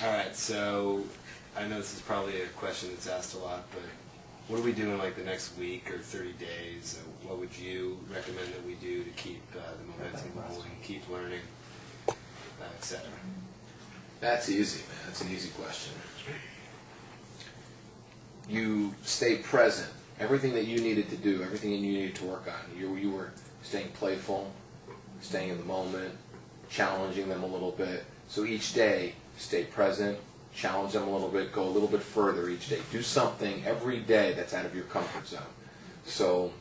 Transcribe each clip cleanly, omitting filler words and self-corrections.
All right, so I know this is probably a question that's asked a lot, but what do we do in like the next week or 30 days? What would you recommend that we do to keep the momentum rolling, keep learning, etc.? That's easy, man. That's an easy question. You stay present. Everything that you needed to do, everything that you needed to work on, you were staying playful, staying in the moment, challenging them a little bit. So each day, stay present, challenge them a little bit, go a little bit further each day. Do something every day that's out of your comfort zone. So,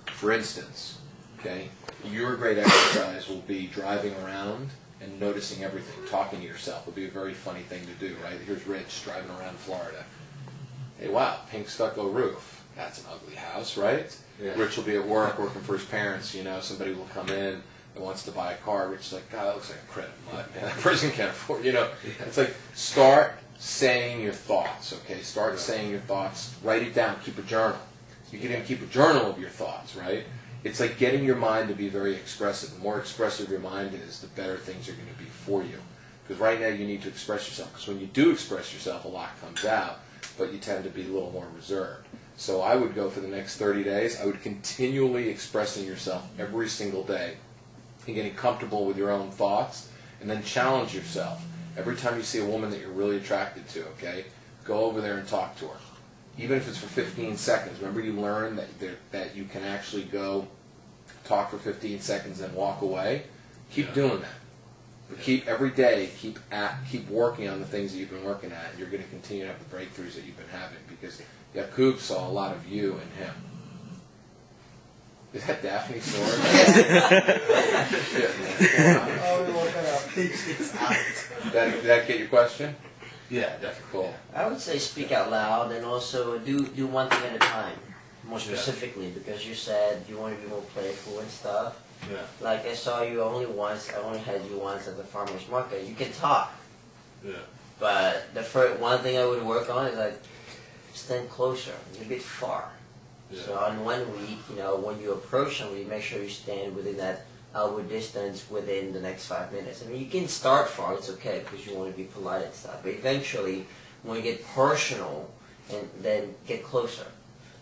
for instance, okay, your great exercise will be driving around and noticing everything, talking to yourself. It'll be a very funny thing to do, right? Here's Rich driving around Florida. Hey, wow, pink stucco roof. That's an ugly house, right? Yeah. Rich will be at work working for his parents. You know, somebody will come in that wants to buy a car. Rich is like, God, that looks like a credit mud, man. That person can't afford. You know, it's like start saying your thoughts. Okay, start saying your thoughts. Write it down. Keep a journal. You can even keep a journal of your thoughts, right? It's like getting your mind to be very expressive. The more expressive your mind is, the better things are going to be for you. Because right now you need to express yourself. Because when you do express yourself, a lot comes out, but you tend to be a little more reserved. So I would go for the next 30 days, I would continually expressing yourself every single day and getting comfortable with your own thoughts, and then challenge yourself. Every time you see a woman that you're really attracted to, okay, go over there and talk to her. Even if it's for 15 seconds. Remember you learned that you can actually go talk for 15 seconds and walk away? Keep doing that. But keep every day, keep working on the things that you've been working at, and you're going to continue to have the breakthroughs that you've been having, because Yakub saw a lot of you in him. Is that Daphne's sword? Shit, man. Oh, we woke up. It's out. Did that get your question? Yeah, definitely. Cool. I would say speak out loud, and also do one thing at a time, more specifically, because you said you want to be more playful and stuff. Yeah. Like I saw you only once, I only had you once at the farmer's market. You can talk, Yeah. but the first one thing I would work on is like stand closer, you're a bit far. Yeah. So on 1 week, when you approach somebody, make sure you stand within that outward distance within the next 5 minutes. I mean, you can start far, it's okay, because you want to be polite and stuff. But eventually, when you get personal, and then get closer.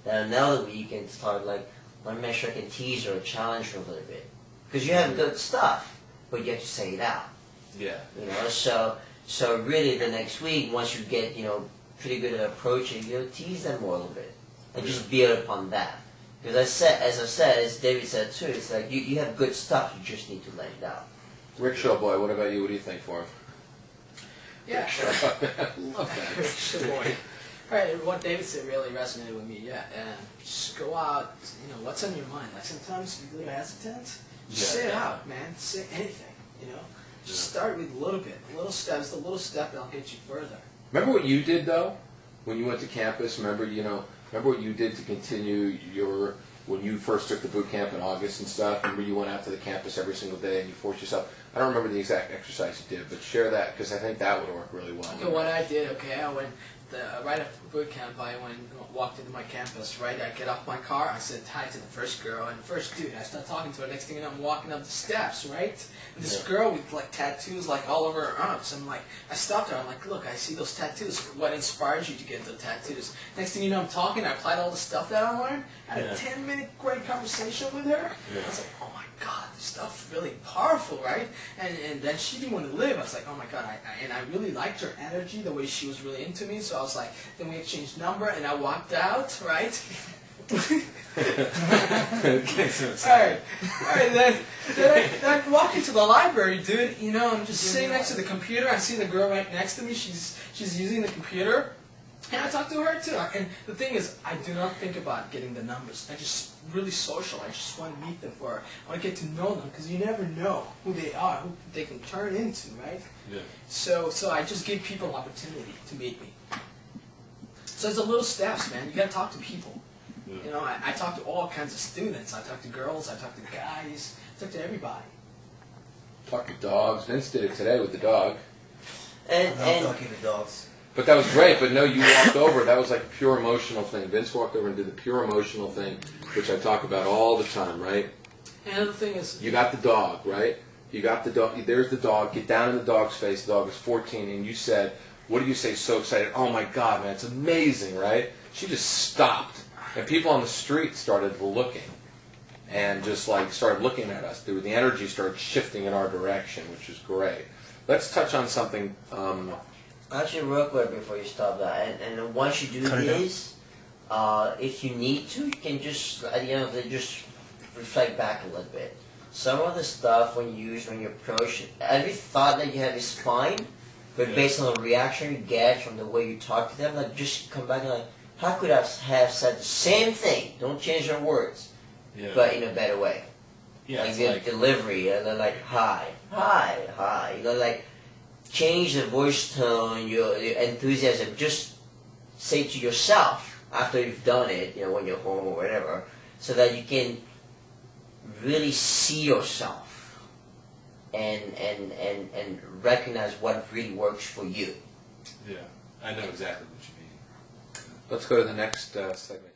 Then another week, you can start like, let me make sure I can tease her or challenge her a little bit. Because you have good stuff, but you have to say it out. Yeah. So really the next week, once you get, pretty good at approaching, tease them more a little bit. And just build upon that. Because as David said too, it's like you have good stuff, you just need to let it out. Rickshaw boy, what about you? What do you think for him? Yeah, sure. Love that. Sure, boy. Right, what David said really resonated with me, yeah. And just go out, what's on your mind. Like sometimes you're a little hesitant. Just say it out, man. Say anything, Just start with a little bit. Little steps, the little step that'll get you further. Remember what you did though? When you went to campus, remember what you did to continue when you first took the boot camp in August and stuff? Remember you went out to the campus every single day and you forced yourself. I don't remember the exact exercise you did, but share that, because I think that would work really well. Okay, what I did, I went right after boot camp, I walked into my campus, right? I get off my car, I said hi to the first girl, and the first dude, I start talking to her. Next thing you know, I'm walking up the steps, right? And this girl with like tattoos like all over her arms. I'm like, I stopped her, I'm like, look, I see those tattoos. What inspired you to get the tattoos? Next thing you know, I'm talking, I applied all the stuff that I learned, had a 10-minute great conversation with her. I was like, oh my God, this stuff's really powerful, right? And then she didn't want to live. I was like, oh my God, I really liked her energy, the way she was really into me. So I was like, then we exchanged number, and I walked out, right? Alright, then I walk into the library, dude. I'm just sitting next to the computer. I see the girl right next to me. She's using the computer. And I talk to her too. And the thing is, I do not think about getting the numbers. I just really social. I just want to meet them I want to get to know them, because you never know who they are, who they can turn into, right? Yeah. So I just give people an opportunity to meet me. So it's a little steps, man. You got to talk to people. Yeah. I talk to all kinds of students. I talk to girls. I talk to guys. I talk to everybody. Talk to dogs. Vince did it today with the dog. And talking to dogs. But that was great. But no, you walked over. That was like a pure emotional thing. Vince walked over and did the pure emotional thing, which I talk about all the time, right? And the thing is, you got the dog, right? You got the dog. There's the dog. Get down in the dog's face. The dog is 14, and you said, "What do you say?" So excited. "Oh my God, man, it's amazing, right?" She just stopped, and people on the street started looking, and just like started looking at us. The energy started shifting in our direction, which was great. Let's touch on something. Actually, real quick before you stop that, and once you do this, if you need to, you can just at the end of the day just reflect back a little bit. Some of the stuff when you approach, every thought that you have is fine, but based on the reaction you get from the way you talk to them, like just come back and like, how could I have said the same thing? Don't change your words, but in a better way. Yeah, like the delivery, and then like hi, like change the voice tone, your enthusiasm. Just say to yourself after you've done it, when you're home or whatever, so that you can really see yourself and recognize what really works for you. Yeah, I know exactly what you mean. Let's go to the next segment.